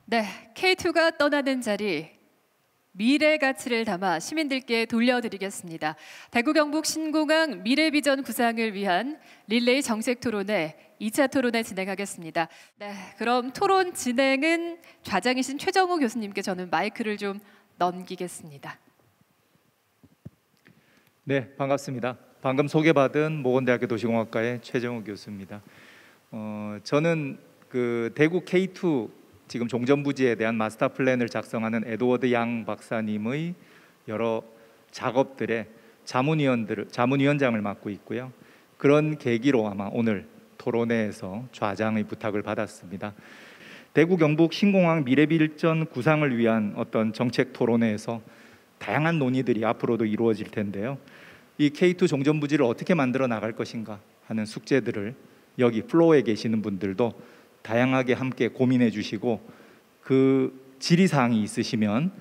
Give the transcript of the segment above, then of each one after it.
네, K2가 떠나는 자리, 미래 가치를 담아 시민들께 돌려드리겠습니다. 대구 경북 신공항 미래비전 구상을 위한 릴레이 정책 토론회 2차 토론회 진행하겠습니다. 네, 그럼 토론 진행은 좌장이신 최정우 교수님께 저는 마이크를 좀 넘기겠습니다. 네, 반갑습니다. 방금 소개받은 모건대학교 도시공학과의 최정우 교수입니다. 저는 그 대구 K2 지금 종전부지에 대한 마스터 플랜을 작성하는 에드워드 양 박사님의 여러 작업들의 자문위원장을 맡고 있고요. 그런 계기로 아마 오늘 토론회에서 좌장의 부탁을 받았습니다. 대구 경북 신공항 미래비전 구상을 위한 어떤 정책 토론회에서 다양한 논의들이 앞으로도 이루어질 텐데요. 이 K2 종전부지를 어떻게 만들어 나갈 것인가 하는 숙제들을 여기 플로어에 계시는 분들도 다양하게 함께 고민해 주시고, 그 질의사항이 있으시면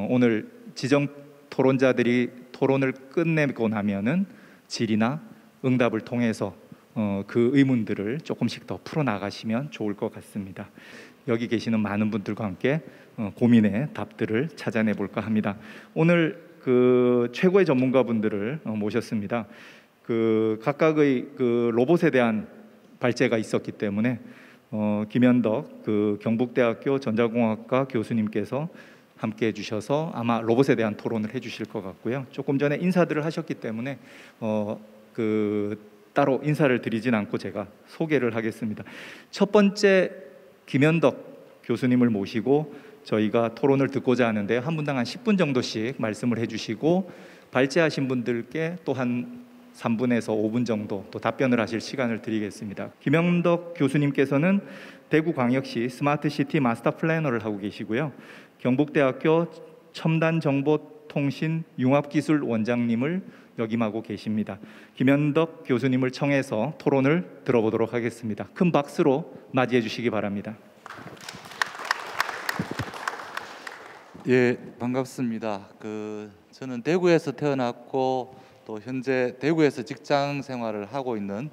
오늘 지정 토론자들이 토론을 끝내고 나면은 질의나 응답을 통해서 그 의문들을 조금씩 더 풀어나가시면 좋을 것 같습니다. 여기 계시는 많은 분들과 함께 고민의 답들을 찾아내 볼까 합니다. 오늘 그 최고의 전문가분들을 모셨습니다. 그 각각의 그 로봇에 대한 발제가 있었기 때문에 김현덕 그 경북대학교 전자공학과 교수님께서 함께 해주셔서 아마 로봇에 대한 토론을 해주실 것 같고요. 조금 전에 인사들을 하셨기 때문에 그 따로 인사를 드리진 않고 제가 소개를 하겠습니다. 첫 번째 김현덕 교수님을 모시고 저희가 토론을 듣고자 하는데 한 분당 한 10분 정도씩 말씀을 해주시고, 발제하신 분들께 또 한 3분에서 5분 정도 또 답변을 하실 시간을 드리겠습니다. 김현덕 교수님께서는 대구광역시 스마트시티 마스터 플래너를 하고 계시고요. 경북대학교 첨단정보통신융합기술 원장님을 역임하고 계십니다. 김현덕 교수님을 청해서 토론을 들어보도록 하겠습니다. 큰 박수로 맞이해 주시기 바랍니다. 예, 반갑습니다. 저는 대구에서 태어났고 또 현재 대구에서 직장 생활을 하고 있는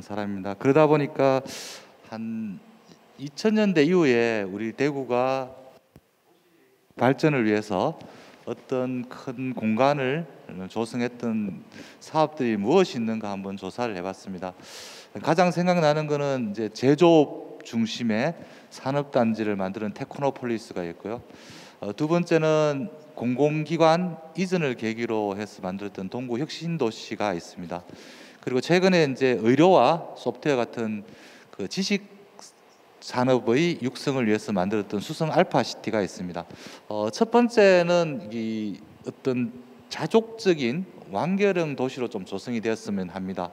사람입니다. 그러다 보니까 한 2000년대 이후에 우리 대구가 발전을 위해서 어떤 큰 공간을 조성했던 사업들이 무엇이 있는가 한번 조사를 해봤습니다. 가장 생각나는 것은 이제 제조업 중심의 산업단지를 만드는 테크노폴리스가 있고요. 두 번째는 공공기관 이전을 계기로 해서 만들었던 동구 혁신도시가 있습니다. 그리고 최근에 이제 의료와 소프트웨어 같은 그 지식 산업의 육성을 위해서 만들었던 수성 알파시티가 있습니다. 첫 번째는 이 어떤 자족적인 완결형 도시로 좀 조성이 되었으면 합니다.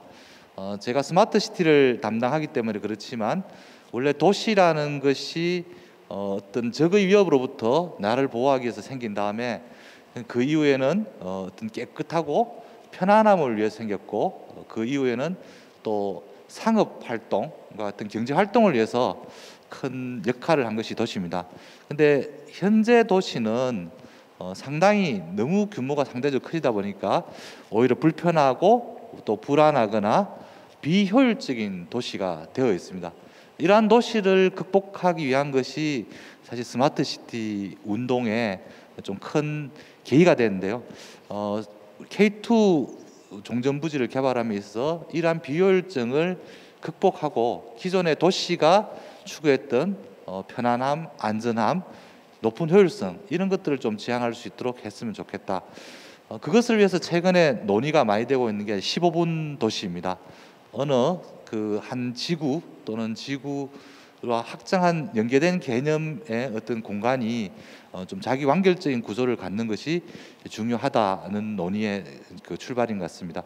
제가 스마트 시티를 담당하기 때문에 그렇지만 원래 도시라는 것이 어떤 적의 위협으로부터 나를 보호하기 위해서 생긴 다음에 그 이후에는 어떤 깨끗하고 편안함을 위해서 생겼고, 그 이후에는 또 상업 활동과 같은 경제 활동을 위해서 큰 역할을 한 것이 도시입니다. 근데 현재 도시는 상당히 너무 규모가 상대적으로 크다 보니까 오히려 불편하고 또 불안하거나 비효율적인 도시가 되어 있습니다. 이러한 도시를 극복하기 위한 것이 사실 스마트 시티 운동에 좀 큰 계기가 되는데요. K2 종전부지를 개발함에 있어 이러한 비효율성을 극복하고 기존의 도시가 추구했던 편안함, 안전함, 높은 효율성 이런 것들을 좀 지향할 수 있도록 했으면 좋겠다. 그것을 위해서 최근에 논의가 많이 되고 있는 게 15분 도시입니다. 어느 그 한 지구 또는 지구와 확장한 연계된 개념의 어떤 공간이 좀 자기 완결적인 구조를 갖는 것이 중요하다는 논의의 그 출발인 것 같습니다.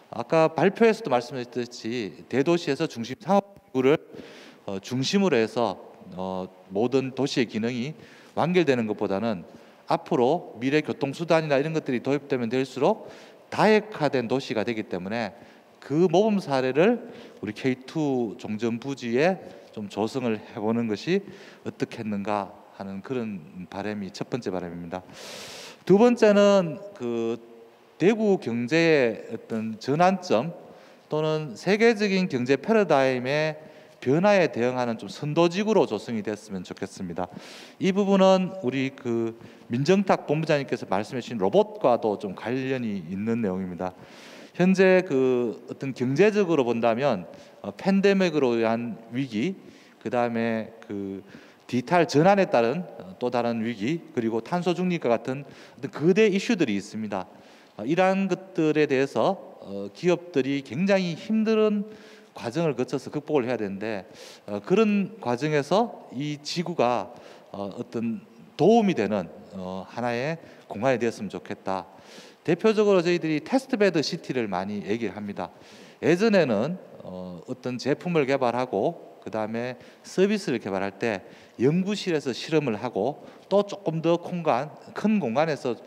아까 발표에서도 말씀드렸듯이 대도시에서 중심 상업구를 중심으로 해서 모든 도시의 기능이 완결되는 것보다는 앞으로 미래 교통수단이나 이런 것들이 도입되면 될수록 다핵화된 도시가 되기 때문에 그 모범 사례를 우리 K2 종전부지에 좀 조성을 해보는 것이 어떻겠는가 하는 그런 바람이 첫 번째 바람입니다. 두 번째는 그 대구 경제의 어떤 전환점 또는 세계적인 경제 패러다임의 변화에 대응하는 좀 선도직으로 조성이 됐으면 좋겠습니다. 이 부분은 우리 그 민정탁 본부장님께서 말씀해 주신 로봇과도 좀 관련이 있는 내용입니다. 현재 그 어떤 경제적으로 본다면 팬데믹으로 인한 위기, 그 다음에 그 디지털 전환에 따른 또 다른 위기, 그리고 탄소 중립과 같은 어떤 거대 이슈들이 있습니다. 이러한 것들에 대해서 기업들이 굉장히 힘든 과정을 거쳐서 극복을 해야 되는데 그런 과정에서 이 지구가 어떤 도움이 되는 하나의 공간이 되었으면 좋겠다. 대표적으로 저희들이 테스트베드 시티를 많이 얘기를 합니다. 예전에는 어떤 제품을 개발하고 그 다음에 서비스를 개발할 때 연구실에서 실험을 하고 또 조금 더 큰 공간에서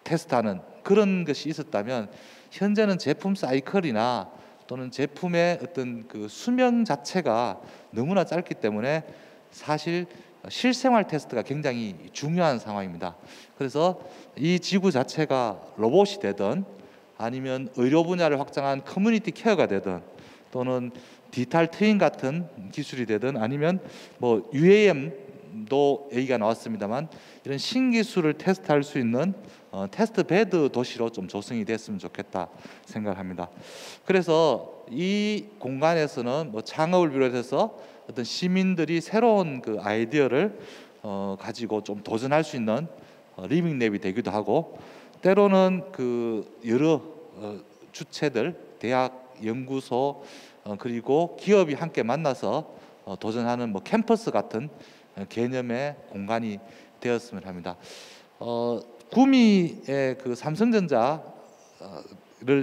테스트하는 그런 것이 있었다면 현재는 제품 사이클이나 또는 제품의 어떤 그 수명 자체가 너무나 짧기 때문에 사실 실생활 테스트가 굉장히 중요한 상황입니다. 그래서 이 지구 자체가 로봇이 되든 아니면 의료 분야를 확장한 커뮤니티 케어가 되든 또는 디지털 트윈 같은 기술이 되든 아니면 뭐 UAM도 얘기가 나왔습니다만 이런 신기술을 테스트할 수 있는 테스트 베드 도시로 좀 조성이 됐으면 좋겠다 생각합니다. 그래서 이 공간에서는 뭐 창업을 비롯해서 어떤 시민들이 새로운 그 아이디어를 가지고 좀 도전할 수 있는 리빙랩이 되기도 하고 때로는 그 여러 주체들, 대학, 연구소 그리고 기업이 함께 만나서 도전하는 뭐 캠퍼스 같은 개념의 공간이 되었으면 합니다. 구미의 그 삼성전자를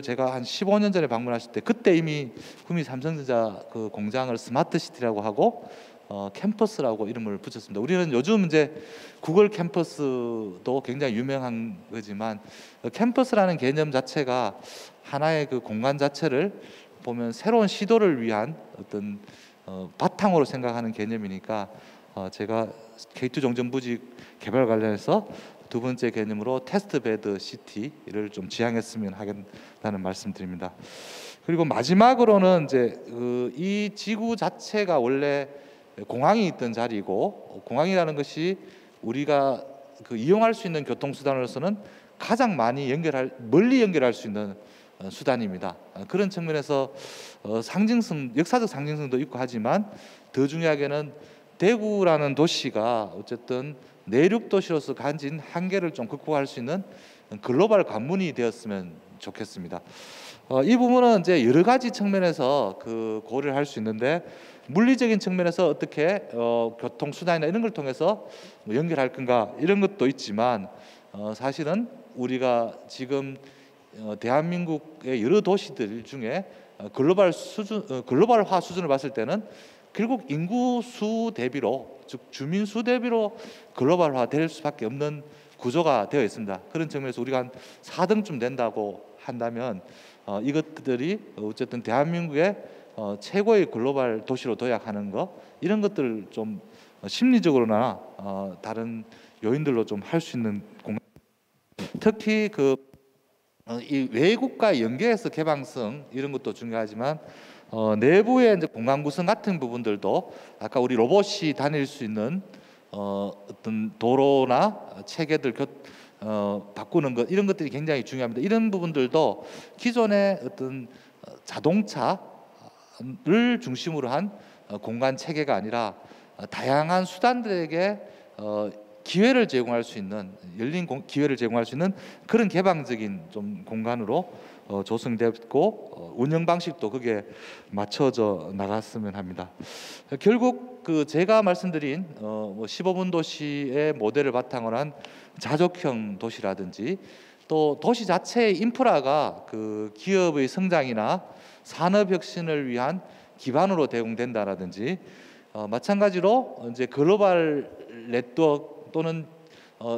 제가 한 15년 전에 방문했을 때 그때 이미 구미 삼성전자 그 공장을 스마트시티라고 하고 캠퍼스라고 이름을 붙였습니다. 우리는 요즘 이제 구글 캠퍼스도 굉장히 유명한 거지만 캠퍼스라는 개념 자체가 하나의 그 공간 자체를 보면 새로운 시도를 위한 어떤 바탕으로 생각하는 개념이니까 제가 K2 정전부지 개발 관련해서 두 번째 개념으로 테스트베드 시티를 좀 지향했으면 하겠다는 말씀드립니다. 그리고 마지막으로는 이제 이 지구 자체가 원래 공항이 있던 자리고 공항이라는 것이 우리가 그 이용할 수 있는 교통수단으로서는 가장 멀리 연결할 수 있는 수단입니다. 그런 측면에서 역사적 상징성도 있고 하지만 더 중요하게는 대구라는 도시가 어쨌든 내륙 도시로서 가진 한계를 좀 극복할 수 있는 글로벌 관문이 되었으면 좋겠습니다. 이 부분은 이제 여러 가지 측면에서 그 고려를 할 수 있는데 물리적인 측면에서 어떻게 교통수단이나 이런 걸 통해서 뭐 연결할 건가 이런 것도 있지만 사실은 우리가 지금 대한민국의 여러 도시들 중에 글로벌화 수준을 봤을 때는 결국 인구 수 대비로 즉 주민 수 대비로 글로벌화 될 수밖에 없는 구조가 되어 있습니다. 그런 측면에서 우리가 한 4등쯤 된다고 한다면 이것들이 어쨌든 대한민국의 최고의 글로벌 도시로 도약하는 거 이런 것들을 좀 심리적으로나 다른 요인들로 좀 할 수 있는 공간. 특히 이 외국과 연계해서 개방성 이런 것도 중요하지만 내부의 이제 공간 구성 같은 부분들도 아까 우리 로봇이 다닐 수 있는 어떤 도로나 체계들 바꾸는 것 이런 것들이 굉장히 중요합니다. 이런 부분들도 기존의 어떤 자동차를 중심으로 한 공간 체계가 아니라 다양한 수단들에게 기회를 제공할 수 있는 열린 기회를 제공할 수 있는 그런 개방적인 좀 공간으로 조성되었고 운영 방식도 그게 맞춰져 나갔으면 합니다. 결국 제가 말씀드린 15분 도시의 모델을 바탕으로 한 자족형 도시라든지 또 도시 자체의 인프라가 그 기업의 성장이나 산업 혁신을 위한 기반으로 대응된다라든지 마찬가지로 이제 글로벌 네트워크 또는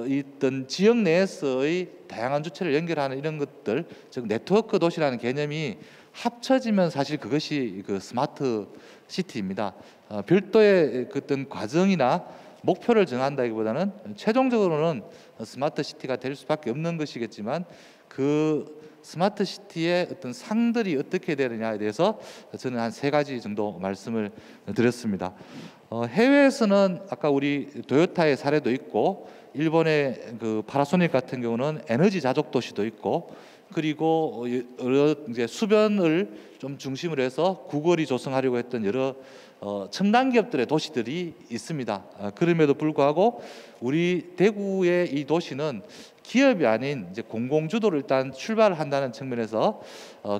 있던 지역 내에서의 다양한 주체를 연결하는 이런 것들, 즉 네트워크 도시라는 개념이 합쳐지면 사실 그것이 그 스마트 시티입니다. 별도의 어떤 과정이나 목표를 정한다기보다는 최종적으로는 스마트 시티가 될 수밖에 없는 것이겠지만 그 스마트 시티의 어떤 상들이 어떻게 되느냐에 대해서 저는 한 3가지 정도 말씀을 드렸습니다. 해외에서는 아까 우리 도요타의 사례도 있고 일본의 그 파나소닉 같은 경우는 에너지 자족 도시도 있고 그리고 여러 이제 수변을 좀 중심으로 해서 구걸이 조성하려고 했던 여러 첨단 기업들의 도시들이 있습니다. 그럼에도 불구하고 우리 대구의 이 도시는 기업이 아닌 이제 공공주도를 일단 출발을 한다는 측면에서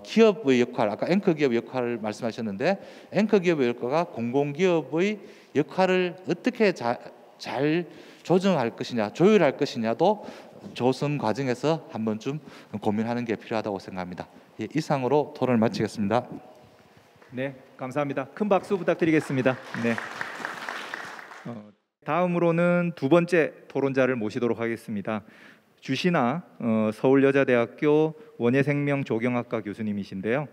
기업의 역할, 아까 앵커 기업의 역할을 말씀하셨는데 앵커 기업의 역할과 공공기업의 역할을 어떻게 잘 조정할 것이냐, 조율할 것이냐도 조성 과정에서 한 번쯤 고민하는 게 필요하다고 생각합니다. 예, 이상으로 토론을 마치겠습니다. 네, 감사합니다. 큰 박수 부탁드리겠습니다. 네. 다음으로는 2번째 토론자를 모시도록 하겠습니다. 주신아 서울여자대학교 원예생명조경학과 교수님이신데요.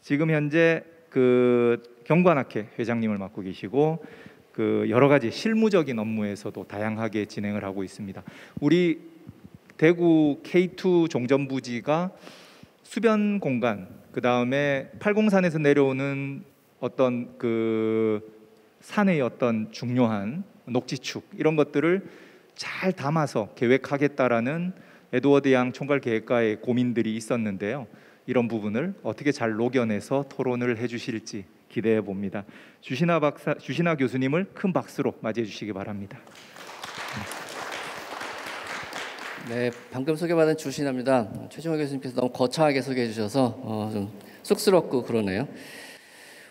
지금 현재 그 경관학회 회장님을 맡고 계시고 그 여러 가지 실무적인 업무에서도 다양하게 진행을 하고 있습니다. 우리 대구 K2 종전부지가 수변 공간, 그 다음에 팔공산에서 내려오는 어떤 그 산의 어떤 중요한 녹지축 이런 것들을 잘 담아서 계획하겠다라는 에드워드 양 총괄계획가의 고민들이 있었는데요. 이런 부분을 어떻게 잘 녹여내서 토론을 해주실지 기대해 봅니다. 주신아 교수님을 큰 박수로 맞이해 주시기 바랍니다. 네, 방금 소개받은 주신아입니다. 최정호 교수님께서 너무 거창하게 소개해 주셔서 좀 쑥스럽고 그러네요.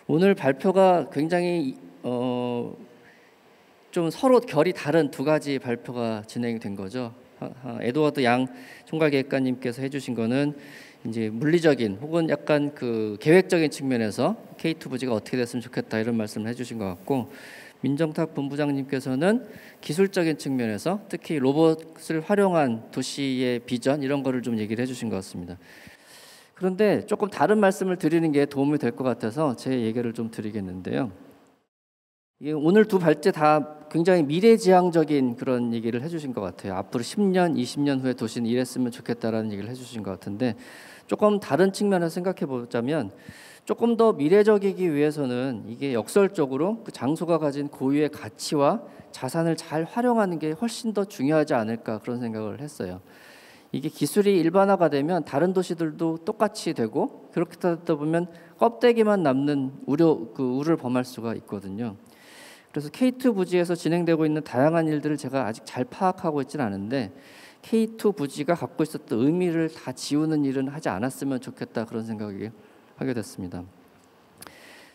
오늘 발표가 굉장히 좀 서로 결이 다른 2가지 발표가 진행이 된 거죠. 에드워드 양 총괄계획관님께서 해주신 거는 이제 물리적인 혹은 약간 그 계획적인 측면에서 K2 부지가 어떻게 됐으면 좋겠다 이런 말씀을 해주신 것 같고, 민정탁 본부장님께서는 기술적인 측면에서 특히 로봇을 활용한 도시의 비전 이런 거를 좀 얘기를 해주신 것 같습니다. 그런데 조금 다른 말씀을 드리는 게 도움이 될 것 같아서 제 얘기를 좀 드리겠는데요. 이게 오늘 2 발제 다 굉장히 미래지향적인 그런 얘기를 해주신 것 같아요. 앞으로 10년, 20년 후에 도시는 이랬으면 좋겠다라는 얘기를 해주신 것 같은데, 조금 다른 측면에서 생각해 보자면 조금 더 미래적이기 위해서는 이게 역설적으로 그 장소가 가진 고유의 가치와 자산을 잘 활용하는 게 훨씬 더 중요하지 않을까 그런 생각을 했어요. 이게 기술이 일반화가 되면 다른 도시들도 똑같이 되고 그렇게 하다 보면 껍데기만 남는 우를 범할 수가 있거든요. 그래서 K2 부지에서 진행되고 있는 다양한 일들을 제가 아직 잘 파악하고 있지는 않은데 K2 부지가 갖고 있었던 의미를 다 지우는 일은 하지 않았으면 좋겠다 그런 생각이 하게 됐습니다.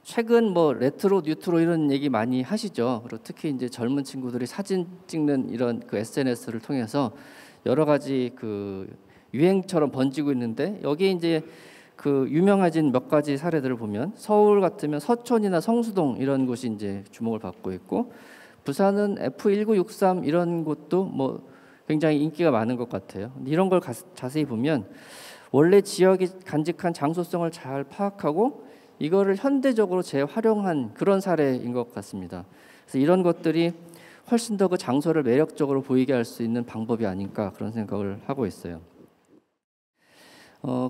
최근 뭐 레트로, 뉴트로 이런 얘기 많이 하시죠. 그리고 특히 이제 젊은 친구들이 사진 찍는 이런 그 SNS를 통해서 여러 가지 그 유행처럼 번지고 있는데, 여기 이제 그 유명해진 몇 가지 사례들을 보면 서울 같으면 서촌이나 성수동 이런 곳이 이제 주목을 받고 있고, 부산은 F1963 이런 곳도 뭐 굉장히 인기가 많은 것 같아요. 이런 걸 자세히 보면 원래 지역이 간직한 장소성을 잘 파악하고 이거를 현대적으로 재활용한 그런 사례인 것 같습니다. 그래서 이런 것들이 훨씬 더 그 장소를 매력적으로 보이게 할 수 있는 방법이 아닐까 그런 생각을 하고 있어요.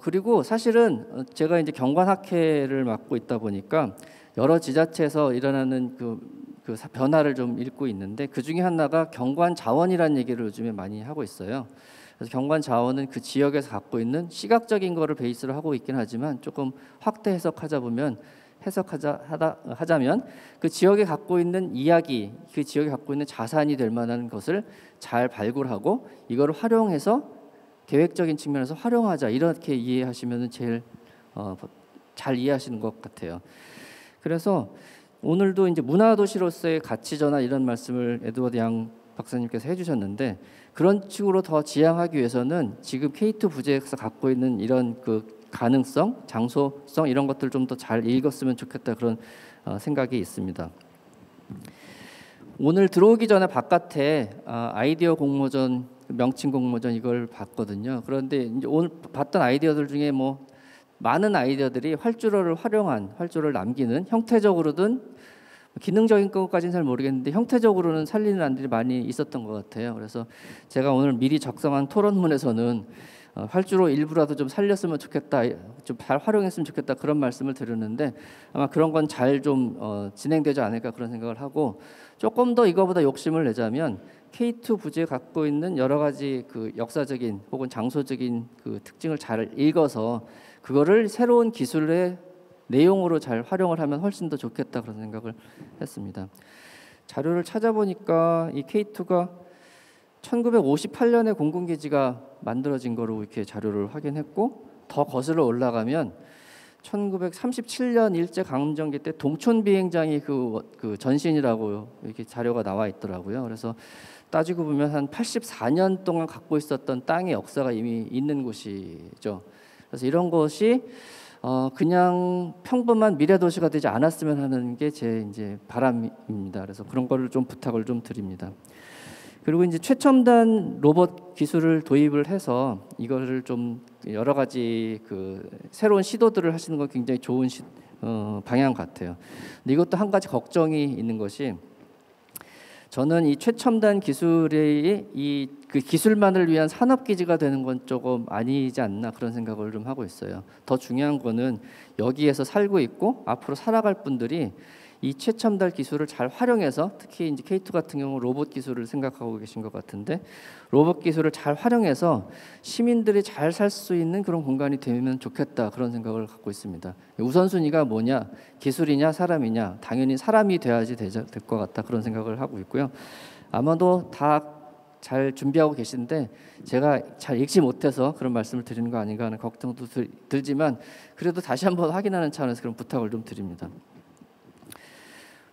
그리고 사실은 제가 이제 경관학회를 맡고 있다 보니까 여러 지자체에서 일어나는 그 변화를 좀 읽고 있는데, 그 중에 하나가 경관 자원이라는 얘기를 요즘에 많이 하고 있어요. 그래서 경관 자원은 그 지역에서 갖고 있는 시각적인 거를 베이스로 하고 있긴 하지만 조금 확대 해석하자면 그 지역에 갖고 있는 이야기, 그 지역에 갖고 있는 자산이 될 만한 것을 잘 발굴하고 이거를 활용해서 계획적인 측면에서 활용하자, 이렇게 이해하시면 제일 잘 이해하시는 것 같아요. 그래서 오늘도 이제 문화도시로서의 가치 전환 이런 말씀을 에드워드 양 박사님께서 해주셨는데, 그런 식으로 더 지향하기 위해서는 지금 K2 부지에서 갖고 있는 이런 그 가능성, 장소성 이런 것들 좀 더 잘 읽었으면 좋겠다 그런 생각이 있습니다. 오늘 들어오기 전에 바깥에 아이디어 공모전, 명칭 공모전 이걸 봤거든요. 그런데 이제 오늘 봤던 아이디어들 중에 뭐 많은 아이디어들이 활주로를 남기는, 형태적으로든 기능적인 것까지는 잘 모르겠는데 형태적으로는 살리는 안들이 많이 있었던 것 같아요. 그래서 제가 오늘 미리 작성한 토론문에서는 활주로 일부라도 좀 살렸으면 좋겠다, 좀 잘 활용했으면 좋겠다 그런 말씀을 드렸는데 아마 그런 건 잘 좀 진행되지 않을까 그런 생각을 하고 조금 더 이거보다 욕심을 내자면 K2 부지에 갖고 있는 여러 가지 그 역사적인 혹은 장소적인 그 특징을 잘 읽어서 그거를 새로운 기술의 내용으로 잘 활용을 하면 훨씬 더 좋겠다 그런 생각을 했습니다. 자료를 찾아보니까 이 K2가 1958년에 공군기지가 만들어진 거로 이렇게 자료를 확인했고 더 거슬러 올라가면 1937년 일제강점기 때 동촌 비행장이 그 전신이라고 이렇게 자료가 나와 있더라고요. 그래서 따지고 보면 한 84년 동안 갖고 있었던 땅의 역사가 이미 있는 곳이죠. 그래서 이런 것이 그냥 평범한 미래 도시가 되지 않았으면 하는 게 제 이제 바람입니다. 그래서 그런 거를 좀 부탁을 좀 드립니다. 그리고 이제 최첨단 로봇 기술을 도입을 해서 이거를 좀 여러 가지 그 새로운 시도들을 하시는 건 굉장히 좋은 방향 같아요. 근데 이것도 한 가지 걱정이 있는 것이 저는 이 최첨단 기술이 그 기술만을 위한 산업 기지가 되는 건 조금 아니지 않나 그런 생각을 좀 하고 있어요. 더 중요한 거는 여기에서 살고 있고 앞으로 살아갈 분들이 이 최첨단 기술을 잘 활용해서 특히 이제 K2 같은 경우 로봇 기술을 생각하고 계신 것 같은데 로봇 기술을 잘 활용해서 시민들이 잘 살 수 있는 그런 공간이 되면 좋겠다 그런 생각을 갖고 있습니다. 우선순위가 뭐냐 기술이냐 사람이냐 당연히 사람이 돼야지 될 것 같다 그런 생각을 하고 있고요. 아마도 다 잘 준비하고 계신데 제가 잘 읽지 못해서 그런 말씀을 드리는 거 아닌가 하는 걱정도 들지만 그래도 다시 한번 확인하는 차원에서 그런 부탁을 좀 드립니다.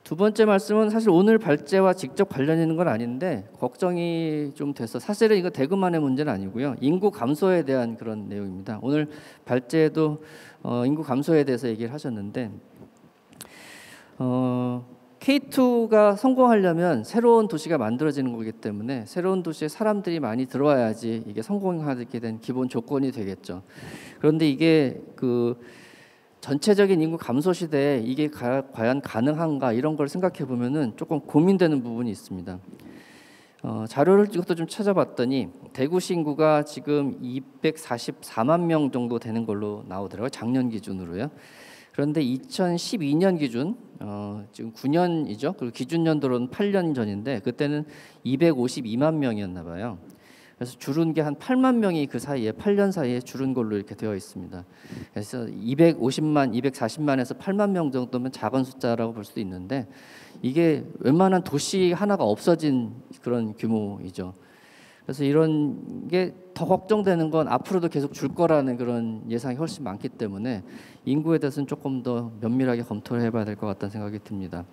두 번째 말씀은 사실 오늘 발제와 직접 관련 있는 건 아닌데 걱정이 좀 돼서 사실은 이거 대구만의 문제는 아니고요. 인구 감소에 대한 그런 내용입니다. 오늘 발제에도 인구 감소에 대해서 얘기를 하셨는데 K2가 성공하려면 새로운 도시가 만들어지는 거기 때문에 새로운 도시에 사람들이 많이 들어와야지 이게 성공하게 된 기본 조건이 되겠죠. 그런데 이게 그 전체적인 인구 감소 시대에 이게 과연 가능한가 이런 걸 생각해 보면은 조금 고민되는 부분이 있습니다. 자료를 이것도 좀 찾아봤더니 대구시 인구가 지금 244만 명 정도 되는 걸로 나오더라고요. 작년 기준으로요. 그런데 2012년 기준 지금 9년이죠. 그리고 기준 연도로는 8년 전인데 그때는 252만 명이었나 봐요. 그래서 줄은 게 한 8만 명이 그 사이에 8년 사이에 줄은 걸로 이렇게 되어 있습니다. 그래서 250만, 240만에서 8만 명 정도면 작은 숫자라고 볼 수도 있는데 이게 웬만한 도시 하나가 없어진 그런 규모이죠. 그래서 이런 게 더 걱정되는 건 앞으로도 계속 줄 거라는 그런 예상이 훨씬 많기 때문에 인구에 대해서는 조금 더 면밀하게 검토를 해봐야 될 것 같다는 생각이 듭니다.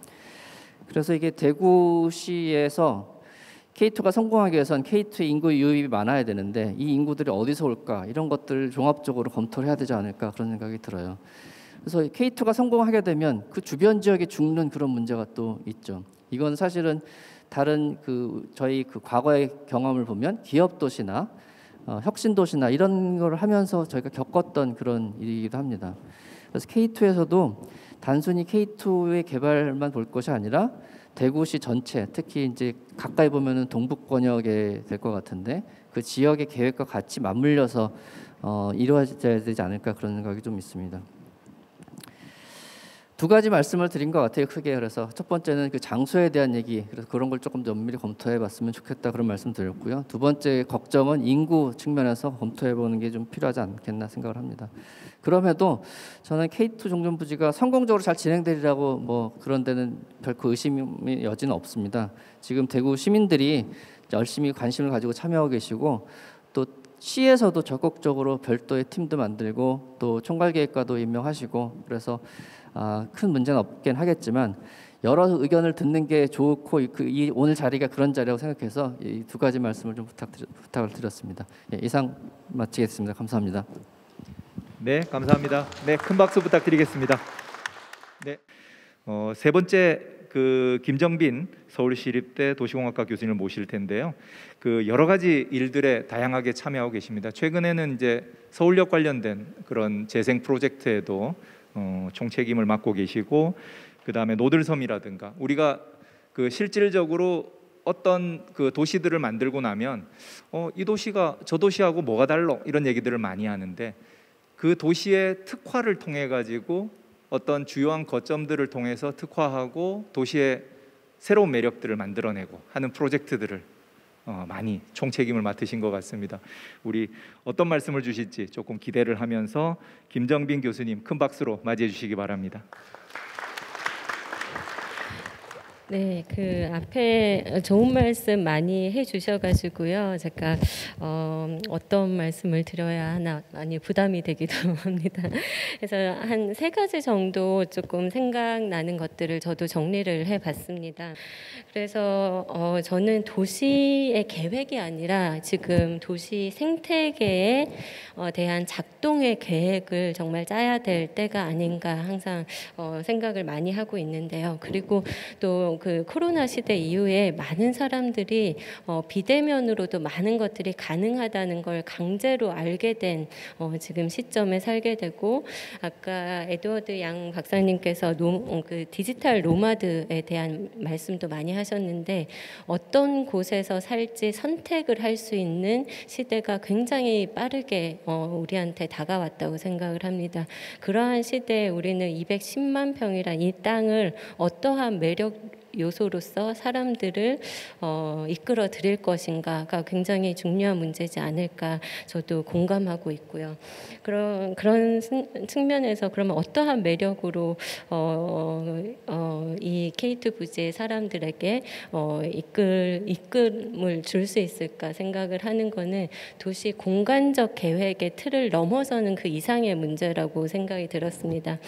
그래서 이게 대구시에서 K2가 성공하기 위해선 K2의 인구 유입이 많아야 되는데 이 인구들이 어디서 올까 이런 것들을 종합적으로 검토를 해야 되지 않을까 그런 생각이 들어요. 그래서 K2가 성공하게 되면 그 주변 지역에 죽는 그런 문제가 또 있죠. 이건 사실은 다른 저희 과거의 경험을 보면 기업 도시나 혁신 도시나 이런 걸 하면서 저희가 겪었던 그런 일이기도 합니다. 그래서 K2에서도 단순히 K2의 개발만 볼 것이 아니라 대구시 전체, 특히 이제 가까이 보면은 동북권역에 될 것 같은데 그 지역의 계획과 같이 맞물려서 이루어져야 되지 않을까 그런 생각이 좀 있습니다. 두 가지 말씀을 드린 것 같아요, 크게. 그래서 첫 번째는 그 장소에 대한 얘기, 그래서 그런 걸 조금 더 면밀히 검토해봤으면 좋겠다 그런 말씀 드렸고요. 두 번째 걱정은 인구 측면에서 검토해보는 게 좀 필요하지 않겠나 생각을 합니다. 그럼에도 저는 K2 종전부지가 성공적으로 잘 진행되리라고 뭐 그런 데는 결코 의심의 여지는 없습니다. 지금 대구 시민들이 열심히 관심을 가지고 참여하고 계시고 또 시에서도 적극적으로 별도의 팀도 만들고 또 총괄계획과도 임명하시고 그래서 큰 문제는 없긴 하겠지만 여러 의견을 듣는 게 좋고 이 오늘 자리가 그런 자리라고 생각해서 이 두 가지 말씀을 좀 부탁을 드렸습니다. 예, 이상 마치겠습니다. 감사합니다. 네, 감사합니다. 네, 큰 박수 부탁드리겠습니다. 네, 세 번째 김정빈 서울시립대 도시공학과 교수님을 모실 텐데요. 여러 가지 일들에 다양하게 참여하고 계십니다. 최근에는 이제 서울역 관련된 그런 재생 프로젝트에도 총책임을 맡고 계시고, 그 다음에 노들섬이라든가 우리가 실질적으로 어떤 그 도시들을 만들고 나면 이 도시가 저 도시하고 뭐가 달라 이런 얘기들을 많이 하는데 그 도시의 특화를 통해 가지고 어떤 주요한 거점들을 통해서 특화하고 도시의 새로운 매력들을 만들어내고 하는 프로젝트들을 많이 총책임을 맡으신 것 같습니다. 우리 어떤 말씀을 주실지 조금 기대를 하면서 김정빈 교수님 큰 박수로 맞이해 주시기 바랍니다. 네, 그 앞에 좋은 말씀 많이 해주셔가지고요. 제가 어떤 말씀을 드려야 하나 많이 부담이 되기도 합니다. 그래서 한 3가지 정도 조금 생각나는 것들을 저도 정리를 해봤습니다. 그래서 저는 도시의 계획이 아니라 지금 도시 생태계에 대한 작동의 계획을 정말 짜야 될 때가 아닌가 항상 생각을 많이 하고 있는데요. 그리고 또 그 코로나 시대 이후에 많은 사람들이 비대면으로도 많은 것들이 가능하다는 걸 강제로 알게 된 지금 시점에 살게 되고, 아까 에드워드 양 박사님께서 그 디지털 노마드에 대한 말씀도 많이 하셨는데, 어떤 곳에서 살지 선택을 할 수 있는 시대가 굉장히 빠르게 우리한테 다가왔다고 생각을 합니다. 그러한 시대에 우리는 210만 평이란 이 땅을 어떠한 매력 요소로서 사람들을 이끌어 드릴 것인가가 굉장히 중요한 문제지 않을까 저도 공감하고 있고요. 그런 측면에서 그러면 어떠한 매력으로 이 K2 부지의 사람들에게 이끌음을 줄 수 있을까 생각을 하는 거는 도시 공간적 계획의 틀을 넘어서는 그 이상의 문제라고 생각이 들었습니다.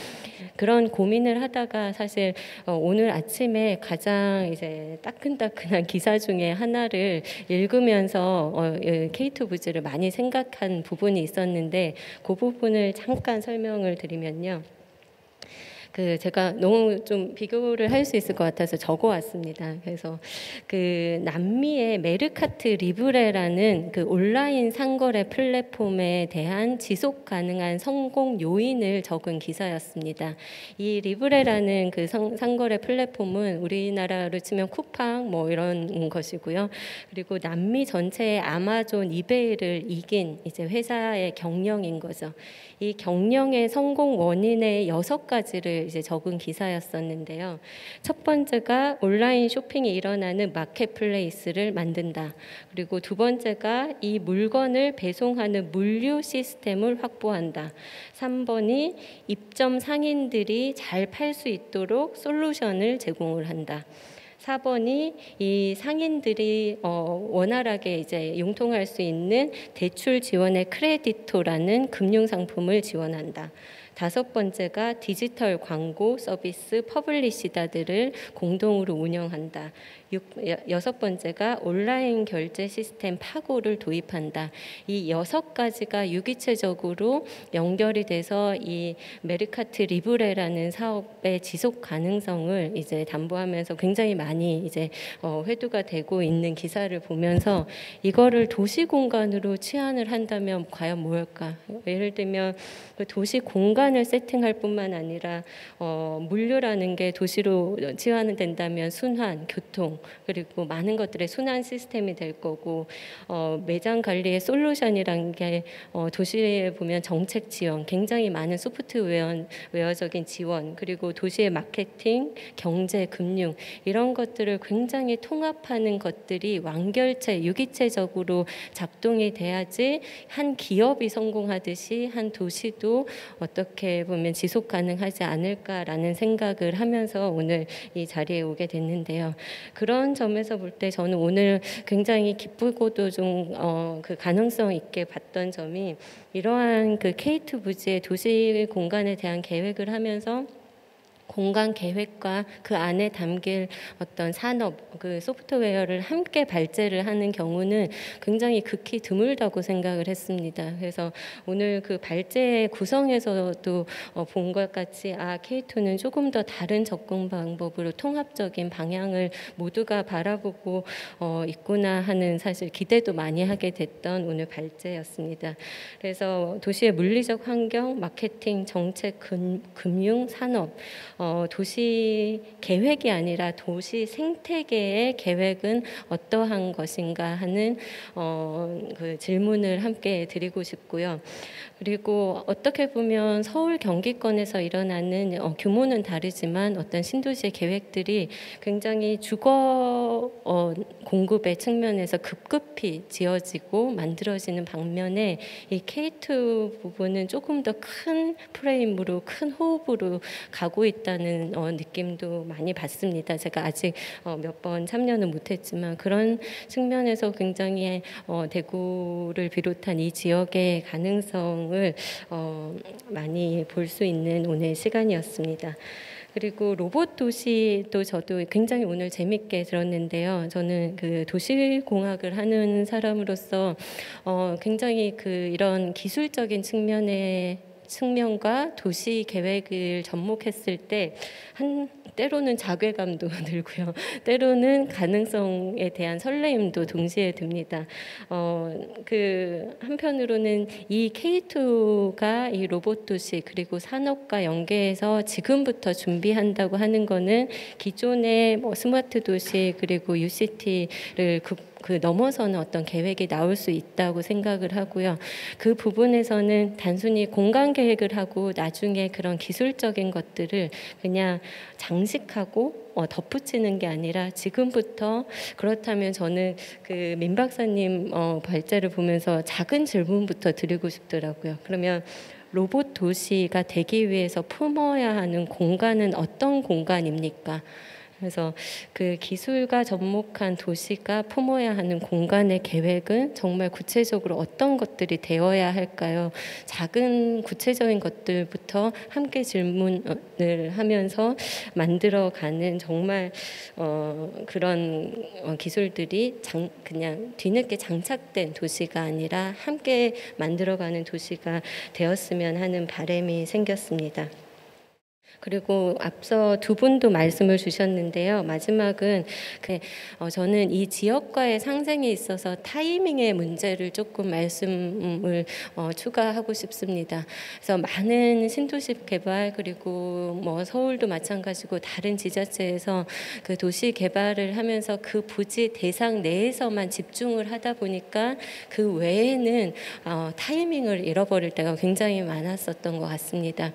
그런 고민을 하다가 사실 오늘 아침에 가장 이제 따끈따끈한 기사 중에 하나를 읽으면서 K2 부지를 많이 생각한 부분이 있었는데, 그 부분을 잠깐 설명을 드리면요. 제가 너무 좀 비교를 할 수 있을 것 같아서 적어왔습니다. 그래서 그 남미의 메르카트 리브레라는 그 온라인 상거래 플랫폼에 대한 지속 가능한 성공 요인을 적은 기사였습니다. 이 리브레라는 그 상거래 플랫폼은 우리나라로 치면 쿠팡 뭐 이런 것이고요. 그리고 남미 전체의 아마존, 이베이를 이긴 이제 회사의 경영인 거죠. 이 경영의 성공 원인의 6가지를 이제 적은 기사였었는데요. 첫 번째가 온라인 쇼핑이 일어나는 마켓플레이스를 만든다. 그리고 두 번째가 이 물건을 배송하는 물류 시스템을 확보한다. 3번이 입점 상인들이 잘 팔 수 있도록 솔루션을 제공을 한다. 4번이 이 상인들이 원활하게 이제 융통할 수 있는 대출 지원의 크레디토라는 금융 상품을 지원한다. 5번째가 디지털 광고 서비스 퍼블리시다들을 공동으로 운영한다. 6번째가 온라인 결제 시스템 파고를 도입한다. 이 6가지가 유기체적으로 연결이 돼서 이 메르카트 리브레라는 사업의 지속 가능성을 이제 담보하면서 굉장히 많이 이제 회두가 되고 있는 기사를 보면서 이거를 도시 공간으로 치환을 한다면 과연 뭘까? 예를 들면 그 도시 공간을 세팅할 뿐만 아니라 물류라는 게 도시로 치환이 된다면 순환, 교통, 그리고 많은 것들의 순환 시스템이 될 거고, 매장 관리의 솔루션이라는 게 도시에 보면 정책 지원, 굉장히 많은 소프트웨어적인 지원, 그리고 도시의 마케팅, 경제, 금융 이런 것들을 굉장히 통합하는 것들이 완결체, 유기체적으로 작동이 돼야지 한 기업이 성공하듯이 한 도시도 어떻게 보면 지속 가능하지 않을까라는 생각을 하면서 오늘 이 자리에 오게 됐는데요. 그런 점에서 볼 때 저는 오늘 굉장히 기쁘고도 좀 그 가능성 있게 봤던 점이, 이러한 그 K2 부지의 도시 공간에 대한 계획을 하면서 공간 계획과 그 안에 담길 어떤 산업, 그 소프트웨어를 함께 발제를 하는 경우는 굉장히 극히 드물다고 생각을 했습니다. 그래서 오늘 그 발제 구성에서도 본 것 같이 K2는 조금 더 다른 접근 방법으로 통합적인 방향을 모두가 바라보고 있구나 하는 사실 기대도 많이 하게 됐던 오늘 발제였습니다. 그래서 도시의 물리적 환경, 마케팅, 정책, 금융, 산업 도시 계획이 아니라 도시 생태계의 계획은 어떠한 것인가 하는 그 질문을 함께 드리고 싶고요. 그리고 어떻게 보면 서울 경기권에서 일어나는 규모는 다르지만 어떤 신도시의 계획들이 굉장히 주거 공급의 측면에서 급급히 지어지고 만들어지는 반면에 이 K2 부분은 조금 더 큰 프레임으로 큰 호흡으로 가고 있다는 느낌도 많이 받습니다. 제가 아직 몇 번 참여는 못했지만 그런 측면에서 굉장히 대구를 비롯한 이 지역의 가능성을 많이 볼 수 있는 오늘 시간이었습니다. 그리고 로봇 도시도 저도 굉장히 오늘 재밌게 들었는데요. 저는 그 도시공학을 하는 사람으로서 굉장히 그 이런 기술적인 측면과 도시 계획을 접목했을 때 때로는 자괴감도 들고요. 때로는 가능성에 대한 설레임도 동시에 듭니다. 그 한편으로는 이 K2가 이 로봇 도시 그리고 산업과 연계해서 지금부터 준비한다고 하는 거는 기존의 뭐 스마트 도시 그리고 UCT를 그 넘어서는 어떤 계획이 나올 수 있다고 생각을 하고요. 그 부분에서는 단순히 공간 계획을 하고 나중에 그런 기술적인 것들을 그냥 장식하고 덧붙이는 게 아니라 지금부터 그렇다면 저는 그 민 박사님 발제를 보면서 작은 질문부터 드리고 싶더라고요. 그러면 로봇 도시가 되기 위해서 품어야 하는 공간은 어떤 공간입니까? 그래서 그 기술과 접목한 도시가 품어야 하는 공간의 계획은 정말 구체적으로 어떤 것들이 되어야 할까요? 작은 구체적인 것들부터 함께 질문을 하면서 만들어가는 정말 그런 기술들이 그냥 뒤늦게 장착된 도시가 아니라 함께 만들어가는 도시가 되었으면 하는 바람이 생겼습니다. 그리고 앞서 두 분도 말씀을 주셨는데요. 마지막은 저는 이 지역과의 상생에 있어서 타이밍의 문제를 조금 말씀을 추가하고 싶습니다. 그래서 많은 신도시 개발 그리고 뭐 서울도 마찬가지고 다른 지자체에서 그 도시 개발을 하면서 그 부지 대상 내에서만 집중을 하다 보니까 그 외에는 타이밍을 잃어버릴 때가 굉장히 많았었던 것 같습니다.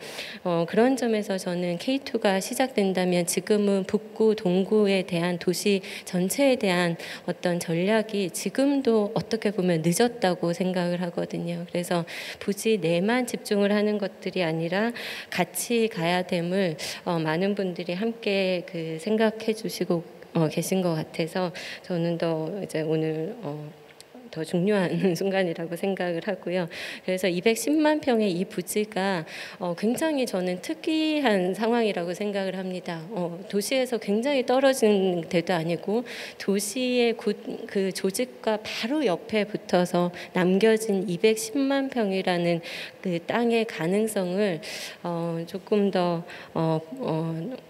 그런 점에서 저는 K2가 시작된다면 지금은 북구, 동구에 대한 도시 전체에 대한 어떤 전략이 지금도 어떻게 보면 늦었다고 생각을 하거든요. 그래서 부지 내만 집중을 하는 것들이 아니라 같이 가야 됨을 많은 분들이 함께 그 생각해 주시고 계신 것 같아서 저는 더 이제 오늘 더 중요한 순간이라고 생각을 하고요. 그래서 210만 평의 이 부지가 굉장히 저는 특이한 상황이라고 생각을 합니다. 도시에서 굉장히 떨어진 데도 아니고 도시의 그 조직과 바로 옆에 붙어서 남겨진 210만 평이라는 그 땅의 가능성을 조금 더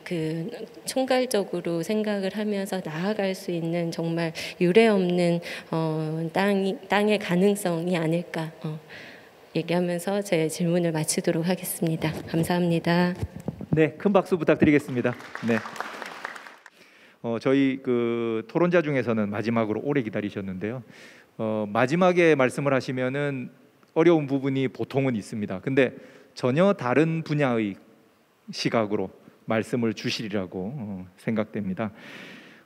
그 총괄적으로 생각을 하면서 나아갈 수 있는 정말 유례없는 땅의 가능성이 아닐까 얘기하면서 제 질문을 마치도록 하겠습니다. 감사합니다. 네, 큰 박수 부탁드리겠습니다. 네. 저희 그 토론자 중에서는 마지막으로 오래 기다리셨는데요. 마지막에 말씀을 하시면은 어려운 부분이 보통은 있습니다. 근데 전혀 다른 분야의 시각으로 말씀을 주시리라고 생각됩니다.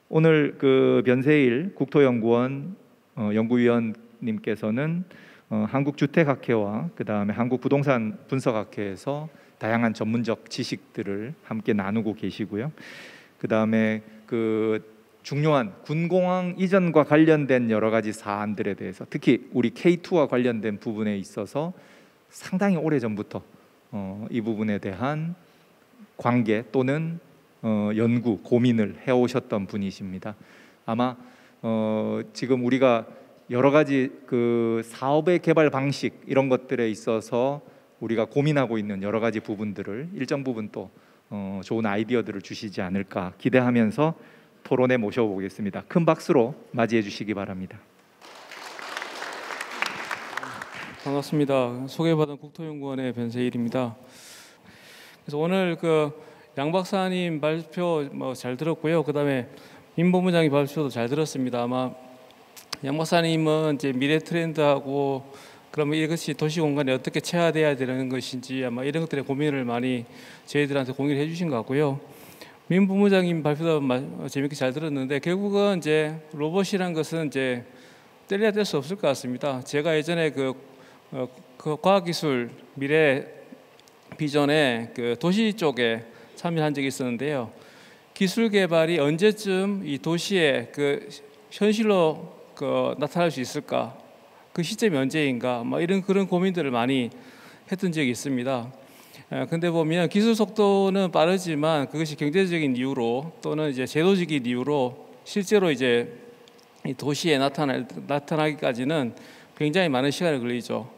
오늘 그 변세일 국토연구원 연구위원님께서는 한국주택학회와 그 다음에 한국부동산 분석학회에서 다양한 전문적 지식들을 함께 나누고 계시고요. 그 다음에 그 중요한 군공항 이전과 관련된 여러 가지 사안들에 대해서 특히 우리 K2와 관련된 부분에 있어서 상당히 오래 전부터 이 부분에 대한 관계 또는 연구, 고민을 해오셨던 분이십니다. 아마 지금 우리가 여러 가지 그 사업의 개발 방식 이런 것들에 있어서 우리가 고민하고 있는 여러 가지 부분들을 일정 부분 또 좋은 아이디어들을 주시지 않을까 기대하면서 토론에 모셔보겠습니다. 큰 박수로 맞이해 주시기 바랍니다. 반갑습니다. 소개받은 국토연구원의 변세일입니다. 그래서 오늘 그 양 박사님 발표 뭐 잘 들었고요. 그다음에 임 본부장님 발표도 잘 들었습니다. 아마 양 박사님은 이제 미래 트렌드하고 그러면 이것이 도시 공간에 어떻게 체화돼야 되는 것인지 아마 이런 것들의 고민을 많이 저희들한테 공유를 해주신 것 같고요. 민 본부장님 발표도 재밌게 잘 들었는데 결국은 이제 로봇이란 것은 이제 뗄래야 뗄 수 없을 것 같습니다. 제가 예전에 그 과학기술 미래 비전에 그 도시 쪽에 참여한 적이 있었는데요. 기술 개발이 언제쯤 이 도시에 그 현실로 나타날 수 있을까? 그 시점이 언제인가? 뭐 이런 그런 고민들을 많이 했던 적이 있습니다. 근데 보면 기술 속도는 빠르지만 그것이 경제적인 이유로 또는 이제 제도적인 이유로 실제로 이제 이 도시에 나타나기까지는 굉장히 많은 시간이 걸리죠.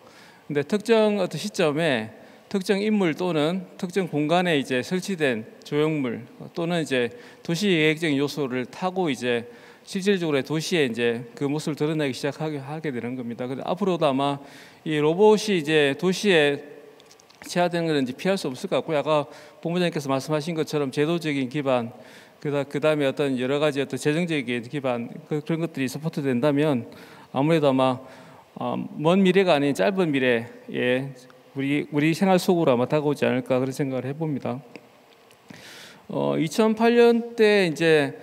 근데 특정 어떤 시점에 특정 인물 또는 특정 공간에 이제 설치된 조형물 또는 이제 도시 계획적인 요소를 타고 이제 실질적으로 도시에 이제 그 모습을 드러내기 시작하게 되는 겁니다. 그래서 앞으로도 아마 이 로봇이 이제 도시에 체화되는 것은 이제 피할 수 없을 것 같고요. 아까 본부장님께서 말씀하신 것처럼 제도적인 기반, 그다음에 어떤 여러 가지 어떤 재정적인 기반 그런 것들이 서포트 된다면 아무래도 아마 먼 미래가 아닌 짧은 미래에 우리 생활 속으로 아마 다가오지 않을까 그런 생각을 해봅니다. 2008년 때 이제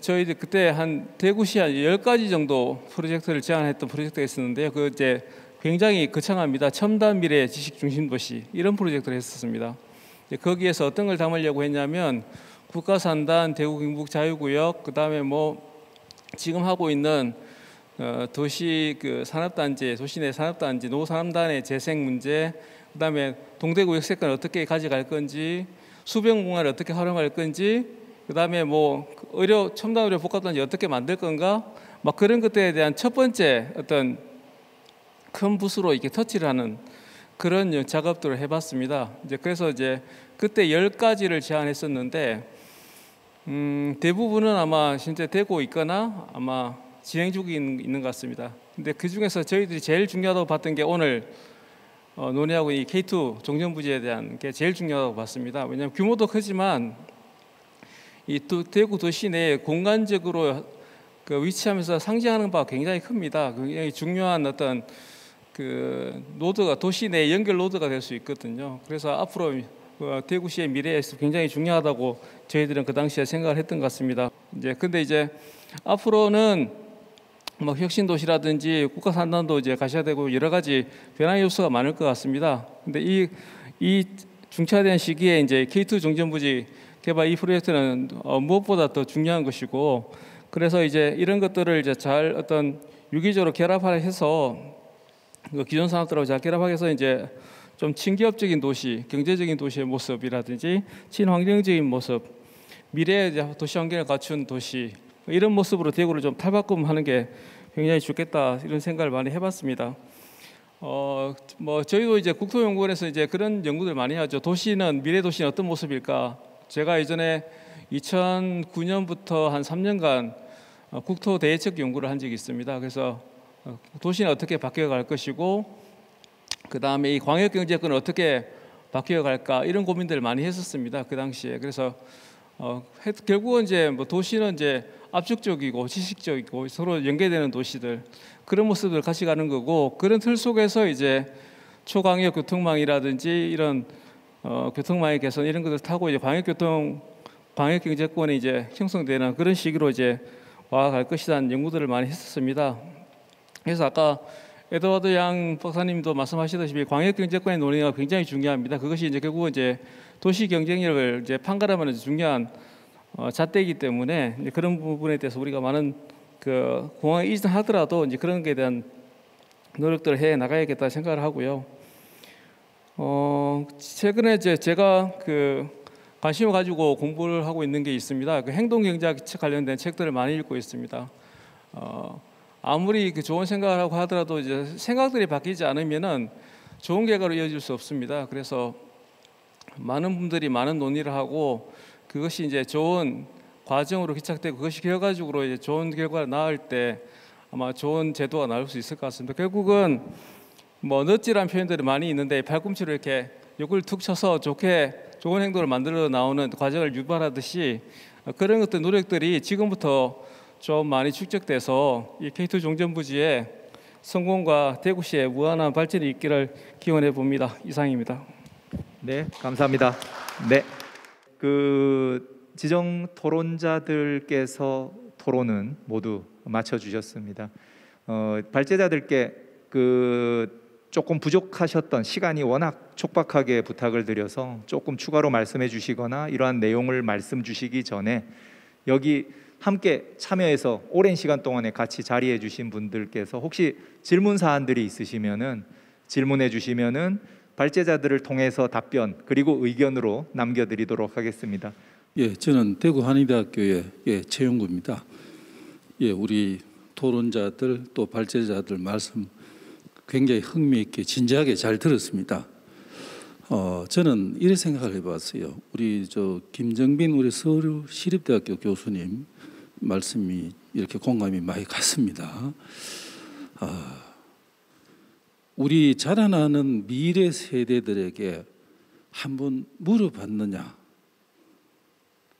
저희들 그때 한 대구시 한 10가지 정도 프로젝트를 제안했던 프로젝트가 있었는데요. 그 이제 굉장히 거창합니다. 첨단 미래 지식 중심 도시 이런 프로젝트를 했었습니다. 거기에서 어떤 걸 담으려고 했냐면 국가산단, 대구 경북 자유구역, 그다음에 뭐 지금 하고 있는 도시 그 산업단지, 도시 내 산업단지, 노산단의 재생 문제, 그다음에 동대구 역세권을 어떻게 가져갈 건지, 수변공간을 어떻게 활용할 건지, 그다음에 뭐 첨단 의료 복합단지 어떻게 만들 건가, 막 그런 것들에 대한 첫 번째 어떤 큰 붓으로 이렇게 터치를 하는 그런 작업들을 해봤습니다. 이제 그래서 이제 그때 10가지를 제안했었는데 대부분은 아마 진짜 되고 있거나 아마 진행 중에 있는 것 같습니다. 근데 그 중에서 저희들이 제일 중요하다고 봤던 게 오늘 논의하고 이 K2 종전부지에 대한 게 제일 중요하다고 봤습니다. 왜냐하면 규모도 크지만 이 대구 도시 내에 공간적으로 그 위치하면서 상징하는 바가 굉장히 큽니다. 굉장히 중요한 어떤 그 노드가 도시 내 연결 노드가 될 수 있거든요. 그래서 앞으로 대구시의 미래에서 굉장히 중요하다고 저희들은 그 당시에 생각을 했던 것 같습니다. 근데 이제 앞으로는 뭐 혁신 도시라든지 국가 산단도 이제 가셔야 되고 여러 가지 변화 요소가 많을 것 같습니다. 근데 이 중차된 시기에 이제 K2 종전부지 개발 이 프로젝트는 무엇보다 더 중요한 것이고, 그래서 이제 이런 것들을 이제 잘 어떤 유기적으로 결합해서 기존 산업들하고 잘 결합해서 이제 좀 친기업적인 도시, 경제적인 도시의 모습이라든지 친환경적인 모습, 미래의 도시 환경을 갖춘 도시 이런 모습으로 대구를 좀 탈바꿈하는 게 굉장히 좋겠다 이런 생각을 많이 해봤습니다. 뭐 저희도 이제 국토연구원에서 이제 그런 연구들 많이 하죠. 도시는 미래 도시는 어떤 모습일까? 제가 예전에 2009년부터 한 3년간 국토 대책 연구를 한 적이 있습니다. 그래서 도시는 어떻게 바뀌어갈 것이고, 그 다음에 이 광역 경제권을 어떻게 바뀌어갈까 이런 고민들을 많이 했었습니다. 그 당시에. 그래서 결국은 이제 뭐 도시는 이제 압축적이고 지식적이고 서로 연계되는 도시들 그런 모습을 같이 가는 거고, 그런 틀 속에서 이제 초광역 교통망이라든지 이런 교통망의 개선 이런 것을 타고 이제 광역 경제권이 이제 형성되는 그런 시기로 이제 와갈 것이라는 연구들을 많이 했었습니다. 그래서 아까 에드워드 양 박사님도 말씀하시다시피 광역 경제권의 논의가 굉장히 중요합니다. 그것이 이제 결국은 이제 도시 경쟁력을 이제 판가름하는 중요한 잣대이기 때문에 이제 그런 부분에 대해서 우리가 많은 그 공항에 이전하더라도 이제 그런 것에 대한 노력들을 해 나가야겠다 생각을 하고요. 최근에 이제 제가 그 관심을 가지고 공부를 하고 있는 게 있습니다. 그 행동 경제학 관련된 책들을 많이 읽고 있습니다. 아무리 그 좋은 생각을 하고 하더라도 이제 생각들이 바뀌지 않으면은 좋은 결과로 이어질 수 없습니다. 그래서 많은 분들이 많은 논의를 하고 그것이 이제 좋은 과정으로 기착되고 그것이 결과적으로 이제 좋은 결과가 나올 때 아마 좋은 제도가 나올 수 있을 것 같습니다. 결국은 뭐 넛지라는 표현들이 많이 있는데 팔꿈치로 이렇게 욕을 툭 쳐서 좋게 좋은 행동을 만들어 나오는 과정을 유발하듯이 그런 것들 노력들이 지금부터 좀 많이 축적돼서 이 K2 종전부지의 성공과 대구시의 무한한 발전이 있기를 기원해 봅니다. 이상입니다. 네, 감사합니다. 네, 그 지정 토론자들께서 토론은 모두 마쳐주셨습니다. 발제자들께 조금 부족하셨던 시간이 워낙 촉박하게 부탁을 드려서 조금 추가로 말씀해 주시거나 이러한 내용을 말씀 주시기 전에 여기 함께 참여해서 오랜 시간 동안에 같이 자리해 주신 분들께서 혹시 질문 사안들이 있으시면은 질문해 주시면은 발제자들을 통해서 답변 그리고 의견으로 남겨드리도록 하겠습니다. 예, 저는 대구 한의대학교의 최용구입니다. 예, 우리 토론자들 또 발제자들 말씀 굉장히 흥미있게 진지하게 잘 들었습니다. 저는 이런 생각을 해봤어요. 우리 김정빈 우리 서울시립대학교 교수님 말씀이 이렇게 공감이 많이 갔습니다. 우리 자라나는 미래 세대들에게 한번 물어봤느냐,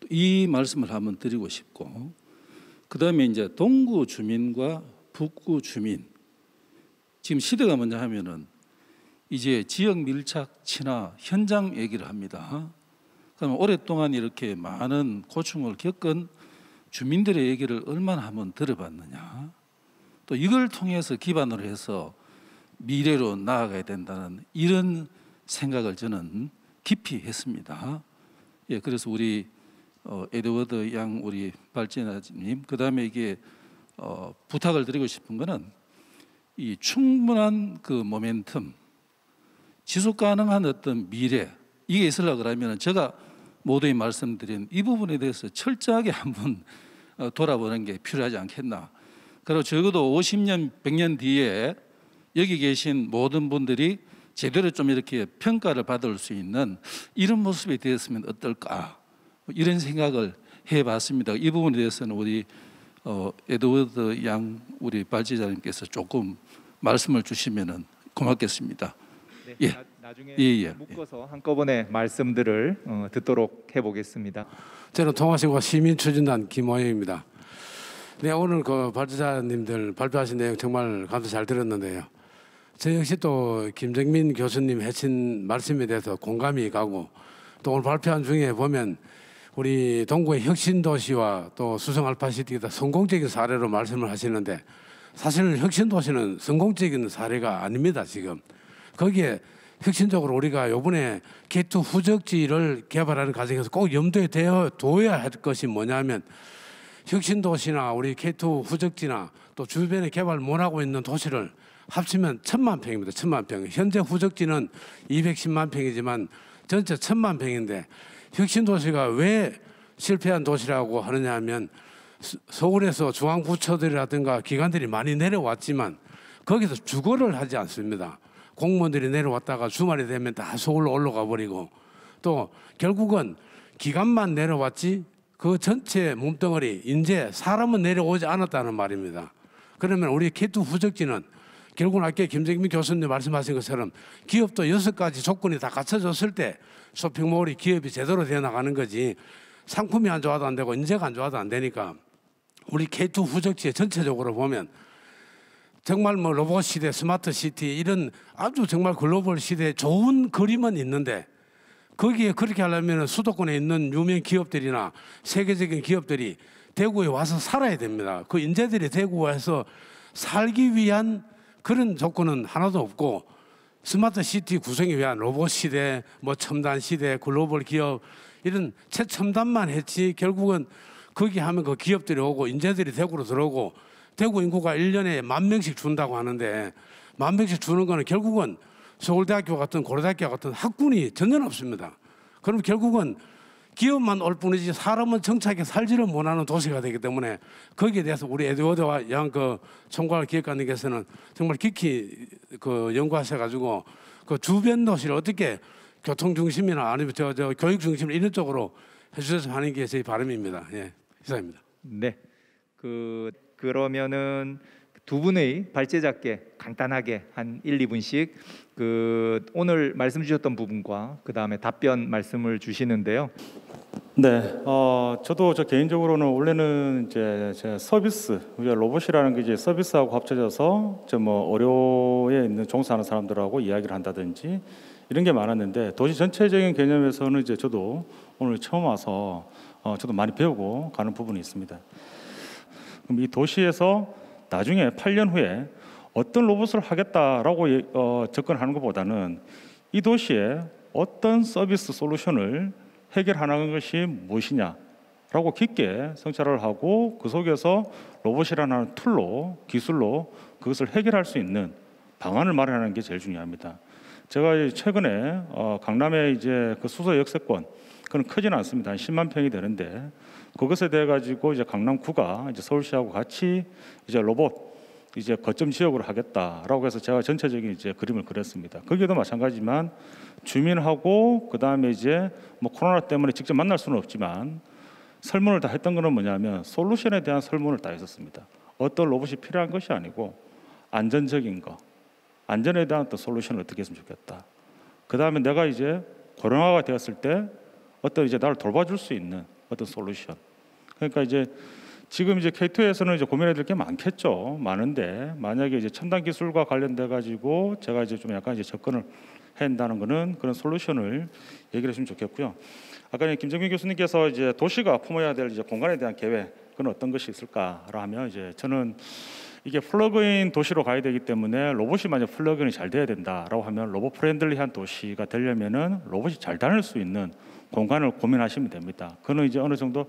이 말씀을 한번 드리고 싶고, 그 다음에 이제 동구 주민과 북구 주민, 지금 시대가 뭐냐 하면은 이제 지역 밀착 친화 현장 얘기를 합니다. 그러면 오랫동안 이렇게 많은 고충을 겪은 주민들의 얘기를 얼마나 한번 들어봤느냐, 또 이걸 통해서 기반으로 해서 미래로 나아가야 된다는 이런 생각을 저는 깊이 했습니다. 예, 그래서 우리 에드워드 양 우리 발제자님, 그 다음에 이게 부탁을 드리고 싶은 거는 이 충분한 그 모멘텀, 지속 가능한 어떤 미래, 이게 있으려고 그러면 제가 모두에 말씀드린 이 부분에 대해서 철저하게 한번 돌아보는 게 필요하지 않겠나. 그리고 적어도 50년, 100년 뒤에 여기 계신 모든 분들이 제대로 좀 이렇게 평가를 받을 수 있는 이런 모습이 되었으면 어떨까, 이런 생각을 해봤습니다. 이 부분에 대해서는 우리 에드워드 양 우리 발제자님께서 조금 말씀을 주시면 고맙겠습니다. 네, 예. 나중에 묶어서 한꺼번에 말씀들을 듣도록 해보겠습니다. 저는 통화신고 시민추진단 김호영입니다. 네, 오늘 그 발제자님들 발표하신 내용 정말 감사 잘 들었는데요. 저 역시 또 김정민 교수님 해친 말씀에 대해서 공감이 가고, 또 오늘 발표한 중에 보면 우리 동구의 혁신도시와 또 수성알파시티가 성공적인 사례로 말씀을 하시는데, 사실 혁신도시는 성공적인 사례가 아닙니다. 지금 거기에 혁신적으로 우리가 요번에 K2 후적지를 개발하는 과정에서 꼭 염두에 둬야 할 것이 뭐냐면, 혁신도시나 우리 K2 후적지나 또 주변에 개발 못하고 있는 도시를 합치면 1000만 평입니다. 1000만 평. 현재 후적지는 210만 평이지만 전체 1000만 평인데, 혁신도시가 왜 실패한 도시라고 하느냐 하면, 서울에서 중앙부처들이라든가 기관들이 많이 내려왔지만 거기서 주거를 하지 않습니다. 공무원들이 내려왔다가 주말이 되면 다 서울로 올라가 버리고, 또 결국은 기관만 내려왔지 그 전체 몸덩어리 이제 사람은 내려오지 않았다는 말입니다. 그러면 우리 K2 후적지는 결국은 아까 김정민 교수님 말씀하신 것처럼 기업도 6가지 조건이 다 갖춰졌을 때 쇼핑몰이 기업이 제대로 되어 나가는 거지, 상품이 안 좋아도 안 되고 인재가 안 좋아도 안 되니까 우리 K2 후적지에 전체적으로 보면 정말 뭐 로봇 시대, 스마트 시티 이런 아주 정말 글로벌 시대에 좋은 그림은 있는데, 거기에 그렇게 하려면 수도권에 있는 유명 기업들이나 세계적인 기업들이 대구에 와서 살아야 됩니다. 그 인재들이 대구에 와서 살기 위한 그런 조건은 하나도 없고, 스마트 시티 구성에 위한 로봇 시대, 뭐 첨단 시대, 글로벌 기업 이런 최첨단만 했지, 결국은 거기 하면 그 기업들이 오고 인재들이 대구로 들어오고, 대구 인구가 1년에 10,000명씩 준다고 하는데 10,000명씩 주는 거는 결국은 서울대학교 같은 고려대학교 같은 학군이 전혀 없습니다. 그럼 결국은 기업만 올 뿐이지 사람은 정착해 살지를 못하는 도시가 되기 때문에, 거기에 대해서 우리 에드워드와 양 그 총괄 기획관님께서는 정말 깊이 그 연구하셔가지고 그 주변 도시를 어떻게 교통 중심이나 아니면 저 교육 중심 이런 쪽으로 해주셔서 하는 게 저희 바람입니다. 예, 이상입니다. 네, 그러면은 두 분의 발제자께 간단하게 한 1, 2분씩 그 오늘 말씀 주셨던 부분과 그 다음에 답변 말씀을 주시는데요. 네, 저도 개인적으로는 원래는 이제 제 서비스, 우리가 로봇이라는 게 이제 서비스하고 합쳐져서 뭐 의료에 있는 종사하는 사람들하고 이야기를 한다든지 이런 게 많았는데 도시 전체적인 개념에서는 이제 저도 오늘 처음 와서 저도 많이 배우고 가는 부분이 있습니다. 그럼 이 도시에서 나중에 8년 후에 어떤 로봇을 하겠다라고 접근하는 것보다는 이 도시에 어떤 서비스 솔루션을 해결하는 것이 무엇이냐라고 깊게 성찰을 하고 그 속에서 로봇이라는 툴로 기술로 그것을 해결할 수 있는 방안을 마련하는 게 제일 중요합니다. 제가 최근에 강남에 이제 그 수서 역세권 그건 크지는 않습니다. 한 10만 평이 되는데 그것에 대해 가지고 이제 강남구가 이제 서울시하고 같이 이제 로봇 이제 거점 지역으로 하겠다라고 해서 제가 전체적인 이제 그림을 그렸습니다. 거기도 마찬가지지만 주민하고 그 다음에 이제 뭐 코로나 때문에 직접 만날 수는 없지만 설문을 다 했던 거는 뭐냐면 솔루션에 대한 설문을 다 했었습니다. 어떤 로봇이 필요한 것이 아니고 안전적인 거, 안전에 대한 또 솔루션을 어떻게 했으면 좋겠다. 그 다음에 내가 이제 고령화가 되었을 때 어떤 이제 나를 돌봐줄 수 있는 어떤 솔루션. 그러니까 이제 지금 이제 K2에서는 이제 고민해야 될 게 많겠죠. 많은데 만약에 이제 첨단 기술과 관련돼 가지고 제가 이제 좀 약간 이제 접근을 해야 한다는 거는 그런 솔루션을 얘기를 했으면 좋겠고요. 아까 김정민 교수님께서 이제 도시가 품어야 될 이제 공간에 대한 계획 그건 어떤 것이 있을까라 하면 이제 저는 이게 플러그인 도시로 가야 되기 때문에 로봇이 만약 플러그인이 잘 돼야 된다라고 하면 로봇 프렌들리한 도시가 되려면은 로봇이 잘 다닐 수 있는 공간을 고민하시면 됩니다. 그는 이제 어느 정도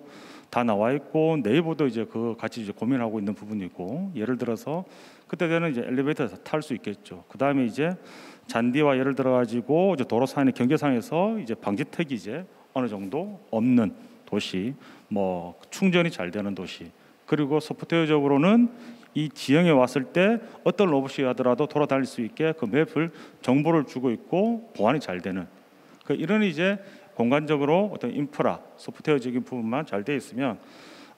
다 나와 있고 네이버도 이제 그 같이 이제 고민하고 있는 부분이고 예를 들어서 그때 되는 이제 엘리베이터에서 탈 수 있겠죠. 그 다음에 이제 잔디와 예를 들어 가지고 이제 도로상의 경계상에서 이제 방지턱이 이제 어느 정도 없는 도시, 뭐 충전이 잘 되는 도시. 그리고 소프트웨어적으로는 이 지형에 왔을 때 어떤 로봇이 하더라도 돌아다닐 수 있게 그 맵을 정보를 주고 있고 보안이 잘 되는 이런 이제 공간적으로 어떤 인프라, 소프트웨어적인 부분만 잘 돼 있으면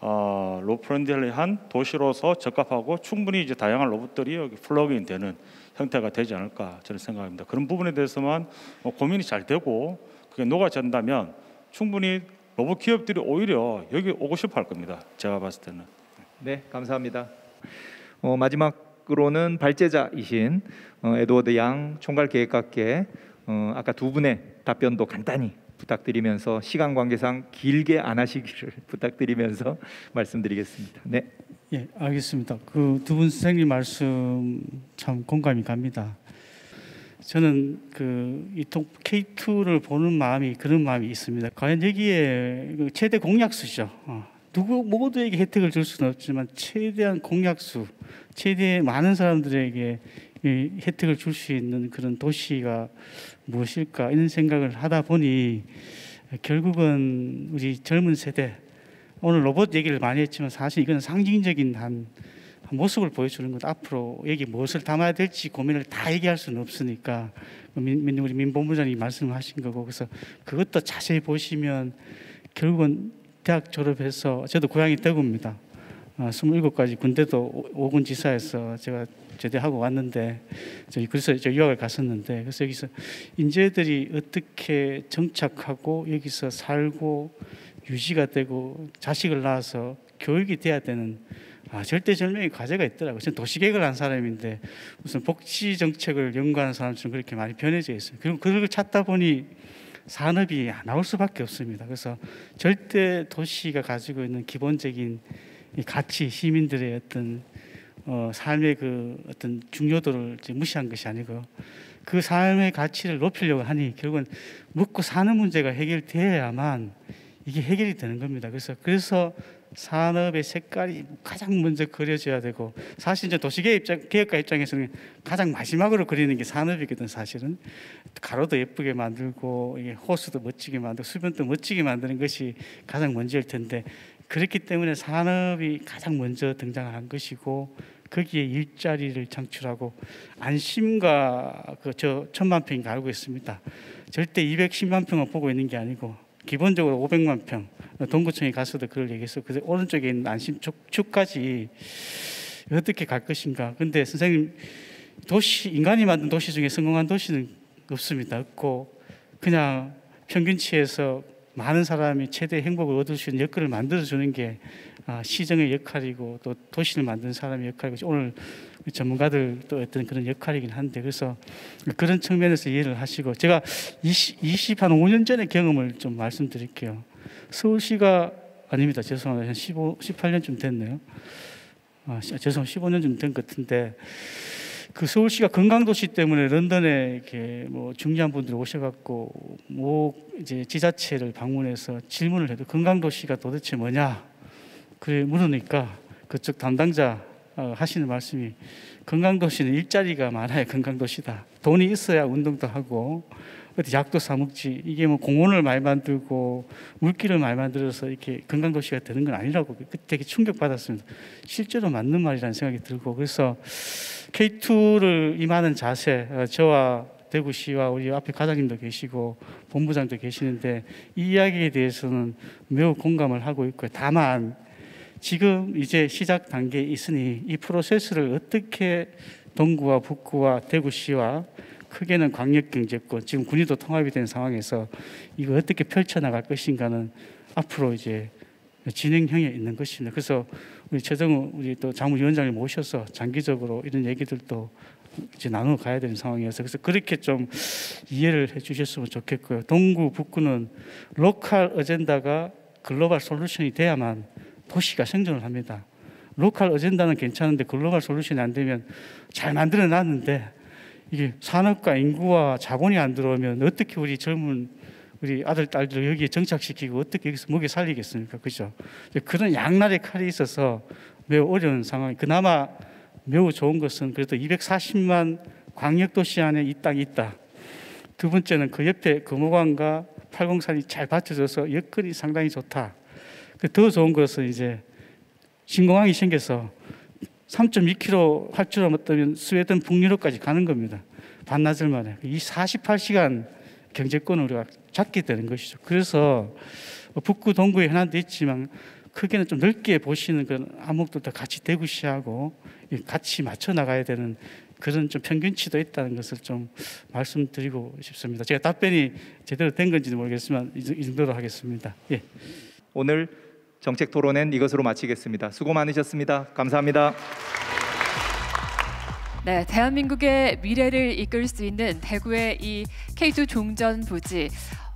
로프렌들리한 도시로서 적합하고 충분히 이제 다양한 로봇들이 여기 플러그인 되는 형태가 되지 않을까 저는 생각합니다. 그런 부분에 대해서만 고민이 잘 되고 그게 녹아진다면 충분히 로봇 기업들이 오히려 여기 오고 싶어 할 겁니다. 제가 봤을 때는. 네, 감사합니다. 마지막으로는 발제자이신 에드워드 양 총괄계획관께 아까 두 분의 답변도 간단히 부탁드리면서 시간 관계상 길게 안 하시기를 부탁드리면서 말씀드리겠습니다. 네. 예, 알겠습니다. 그 두 분 선생님 말씀 참 공감이 갑니다. 저는 이 K2를 보는 마음이 그런 마음이 있습니다. 과연 여기에 최대 공약수죠. 누구 모두에게 혜택을 줄 수는 없지만 최대한 공약수, 최대 많은 사람들에게 이 혜택을 줄 수 있는 그런 도시가 무엇일까 이런 생각을 하다 보니 결국은 우리 젊은 세대 오늘 로봇 얘기를 많이 했지만 사실 이건 상징적인 한 모습을 보여주는 것. 앞으로 여기 무엇을 담아야 될지 고민을 다 얘기할 수는 없으니까 우리 민 본부장님이 말씀하신 거고 그래서 그것도 자세히 보시면 결국은 대학 졸업해서 저도 고향이 대구입니다. 27까지 군대도 오군 지사에서 제가 제대하고 왔는데 그래서 유학을 갔었는데 그래서 여기서 인재들이 어떻게 정착하고 여기서 살고 유지가 되고 자식을 낳아서 교육이 돼야 되는 절대절명의 과제가 있더라고요. 저는 도시계획을 한 사람인데 무슨 복지 정책을 연구하는 사람처럼 그렇게 많이 변해져 있어요. 그리고 그걸 찾다 보니 산업이 나올 수밖에 없습니다. 그래서 절대 도시가 가지고 있는 기본적인 이 가치, 시민들의 어떤 삶의 그 어떤 중요도를 무시한 것이 아니고 그 삶의 가치를 높이려고 하니 결국은 먹고 사는 문제가 해결돼야만 이게 해결이 되는 겁니다. 그래서 산업의 색깔이 가장 먼저 그려져야 되고 사실 이제 도시계획가 입장에서는 가장 마지막으로 그리는 게 산업이거든. 사실은 가로도 예쁘게 만들고 호수도 멋지게 만들고 수변도 멋지게 만드는 것이 가장 먼저일 텐데 그렇기 때문에 산업이 가장 먼저 등장한 것이고 거기에 일자리를 창출하고 안심과 저 1000만 평인가 알고 있습니다. 절대 210만 평을 보고 있는 게 아니고 기본적으로 500만 평 동구청에 가서도 그걸 얘기했어. 그 오른쪽에 있는 안심 축까지 어떻게 갈 것인가. 근데 선생님, 인간이 만든 도시 중에 성공한 도시는 없습니다. 없고 그냥 평균치에서 많은 사람이 최대 행복을 얻을 수 있는 여건을 만들어주는 게 시정의 역할이고 또 도시를 만드는 사람의 역할이고 오늘 전문가들도 어떤 그런 역할이긴 한데, 그래서 그런 측면에서 이해를 하시고, 제가 5년 전의 경험을 좀 말씀드릴게요. 서울시가 아닙니다. 죄송합니다. 한 18년쯤 됐네요. 죄송합니다. 15년쯤 된 것 같은데, 그 서울시가 건강도시 때문에 런던에 이렇게 뭐 중요한 분들이 오셔갖고 이제 지자체를 방문해서 질문을 해도 건강도시가 도대체 뭐냐 그래 물으니까 그쪽 담당자 하시는 말씀이, 건강도시는 일자리가 많아야 건강도시다. 돈이 있어야 운동도 하고 어디 약도 사 먹지, 이게 뭐 공원을 많이 만들고 물길을 많이 만들어서 이렇게 건강도시가 되는 건 아니라고 되게 충격받았습니다. 실제로 맞는 말이라는 생각이 들고, 그래서 K2를 임하는 자세, 저와 대구시와 우리 앞에 과장님도 계시고 본부장도 계시는데 이 이야기에 대해서는 매우 공감을 하고 있고요. 다만 지금 이제 시작 단계에 있으니 이 프로세스를 어떻게 동구와 북구와 대구시와 크게는 광역경제권, 지금 군의도 통합이 된 상황에서 이거 어떻게 펼쳐나갈 것인가는 앞으로 이제 진행형에 있는 것입니다. 그래서 우리 최정우 우리 또 자문위원장을 모셔서 장기적으로 이런 얘기들도 이제 나눠 가야 되는 상황이어서, 그래서 그렇게 좀 이해를 해주셨으면 좋겠고요. 동구, 북구는 로컬 어젠다가 글로벌 솔루션이 돼야만 도시가 생존을 합니다. 로컬 어젠다는 괜찮은데 글로벌 솔루션이 안 되면 잘 만들어 놨는데 이게 산업과 인구와 자본이 안 들어오면 어떻게 우리 젊은 우리 아들, 딸들을 여기에 정착시키고 어떻게 여기서 먹여 살리겠습니까? 그죠? 그런 양날의 칼이 있어서 매우 어려운 상황이, 그나마 매우 좋은 것은 그래도 240만 광역도시 안에 이 땅이 있다. 두 번째는 그 옆에 금호강과 팔공산이 잘 받쳐져서 여건이 상당히 좋다. 더 좋은 것은 이제 신공항이 생겨서 3.2km 활주로만 뜨면 스웨덴 북유럽까지 가는 겁니다. 반나절 만에. 이 48시간 경제권을 우리가 잡게 되는 것이죠. 그래서 북구, 동구에 현안도 있지만 크게는 좀 넓게 보시는 그런 안목들도 같이 대구시하고 같이 맞춰 나가야 되는 그런 좀 평균치도 있다는 것을 좀 말씀드리고 싶습니다. 제가 답변이 제대로 된 건지는 모르겠지만 이 정도로 하겠습니다. 예. 오늘 정책 토론은 이것으로 마치겠습니다. 수고 많으셨습니다. 감사합니다. 네, 대한민국의 미래를 이끌 수 있는 대구의 이 K2 종전 부지,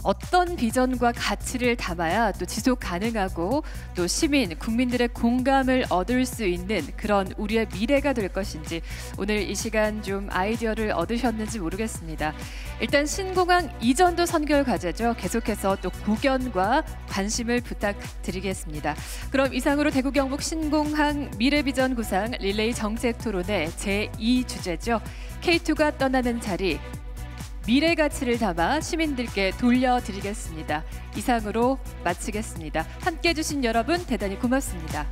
어떤 비전과 가치를 담아야 또 지속 가능하고 또 시민, 국민들의 공감을 얻을 수 있는 그런 우리의 미래가 될 것인지 오늘 이 시간 좀 아이디어를 얻으셨는지 모르겠습니다. 일단 신공항 이전도 선결 과제죠. 계속해서 또 고견과 관심을 부탁드리겠습니다. 그럼 이상으로 대구 경북 신공항 미래비전 구상 릴레이 정책 토론의 제2주제죠. K2가 떠나는 자리, 미래 가치를 담아 시민들께 돌려드리겠습니다. 이상으로 마치겠습니다. 함께해 주신 여러분 대단히 고맙습니다.